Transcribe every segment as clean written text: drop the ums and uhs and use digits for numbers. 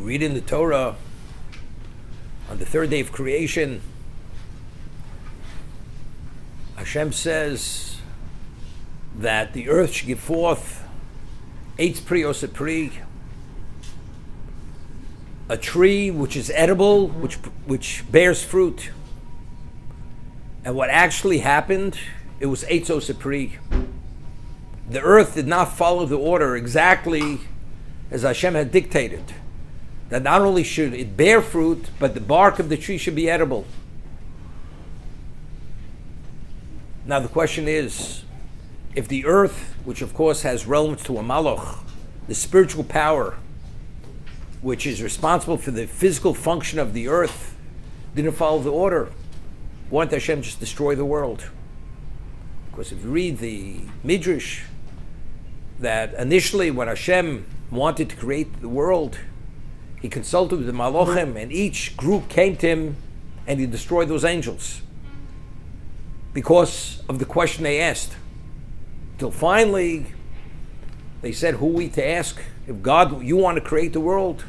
read in the Torah on the third day of creation, Hashem says that the earth should give forth eitz pri osa pri, a tree which is edible, which bears fruit. And what actually happened, it was eitz osa pri. The earth did not follow the order exactly as Hashem had dictated. That not only should it bear fruit, but the bark of the tree should be edible. Now the question is, if the earth, which of course has relevance to a malach, the spiritual power, which is responsible for the physical function of the earth, didn't follow the order, why didn't Hashem just destroy the world? Because if you read the Midrash, that initially when Hashem wanted to create the world, he consulted with the Malachim, and each group came to him and he destroyed those angels because of the question they asked. Till finally they said, who are we to ask? If God, you want to create the world,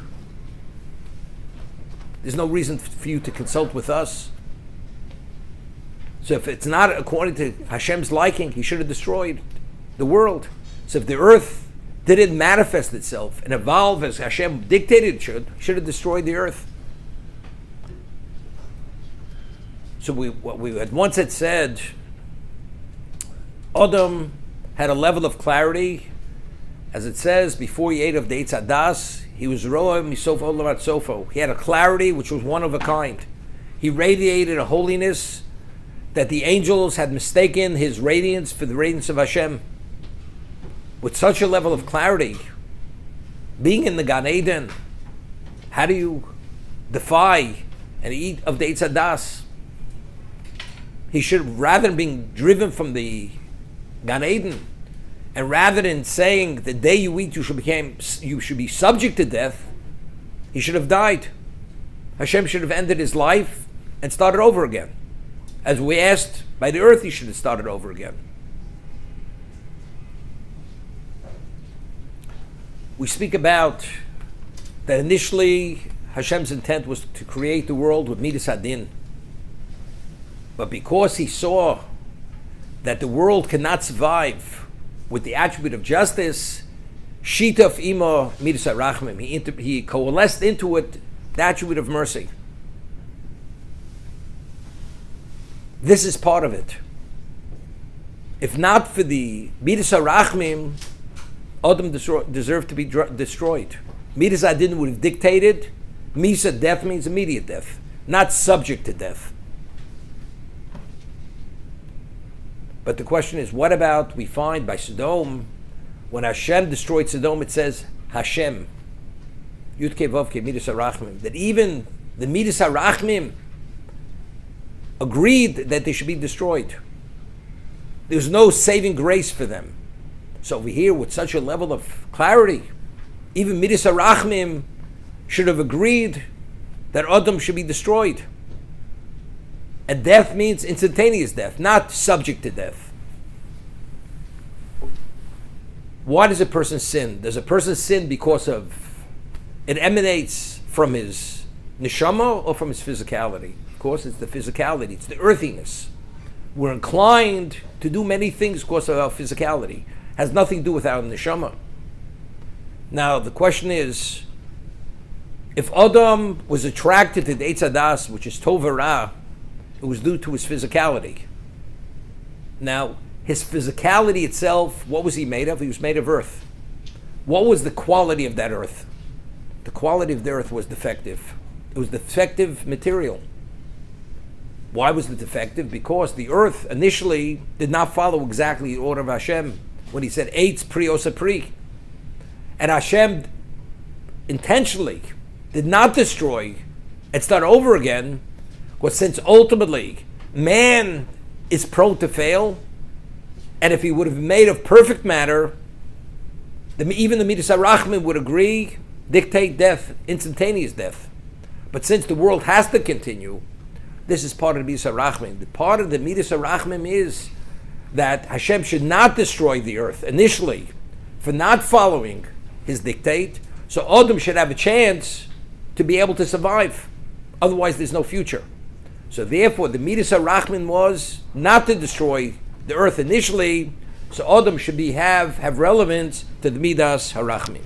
there's no reason for you to consult with us. So if it's not according to Hashem's liking, he should have destroyed the world. So if the earth didn't manifest itself and evolve as Hashem dictated it should have destroyed the earth. So what we had once had said, Adam had a level of clarity, as it says, before he ate of the Eitz Hadas, he was Roa Misof Olavat Sofo. He had a clarity which was one of a kind. He radiated a holiness that the angels had mistaken his radiance for the radiance of Hashem. With such a level of clarity, being in the Gan Eden, how do you defy and eat of the Eitz Hadas? He should, rather than being driven from the Gan Eden, and rather than saying the day you eat you should be subject to death, he should have died. Hashem should have ended his life and started over again. As we asked by the earth, he should have started over again. We speak about that initially Hashem's intent was to create the world with Midas Hadin. But because he saw that the world cannot survive with the attribute of justice, Shitaf Ima Midas HaRachmim, he coalesced into it the attribute of mercy. This is part of it. If not for the Midas HaRachmim, Adam deserved to be destroyed. Midas Hadin would have dictated, Misa, death means immediate death, not subject to death. But the question is, what about, we find by Sodom, when Hashem destroyed Sodom, it says, Hashem, Yud Kei Vav Kei Midas HaRachmim, that even the Midas HaRachmim agreed that they should be destroyed. There's no saving grace for them. So over here, with such a level of clarity, even Midas HaRachmim should have agreed that Adam should be destroyed. And death means instantaneous death, not subject to death. Why does a person sin? Does a person sin because of, it emanates from his neshama or from his physicality? Of course, it's the physicality, it's the earthiness. We're inclined to do many things because of our physicality. Has nothing to do with our neshama. Now, the question is, if Adam was attracted to the Eitz Hadas, which is Tov Ra, it was due to his physicality. Now, his physicality itself, what was he made of? He was made of earth. What was the quality of that earth? The quality of the earth was defective. It was defective material. Why was it defective? Because the earth initially did not follow exactly the order of Hashem when he said, Eitz pri osa pri. And Hashem intentionally did not destroy and start over again, because since ultimately man is prone to fail, and if he would have been made of perfect matter, even the Midas HaRachmim would agree, dictate death, instantaneous death. But since the world has to continue, this is part of the Midas HaRachmim. The part of the Midas HaRachmim is that Hashem should not destroy the earth initially for not following his dictate. So Adam should have a chance to be able to survive. Otherwise, there's no future. So therefore, the Midas HaRachmin was not to destroy the earth initially, so Adam should have relevance to the Midas HaRachmin.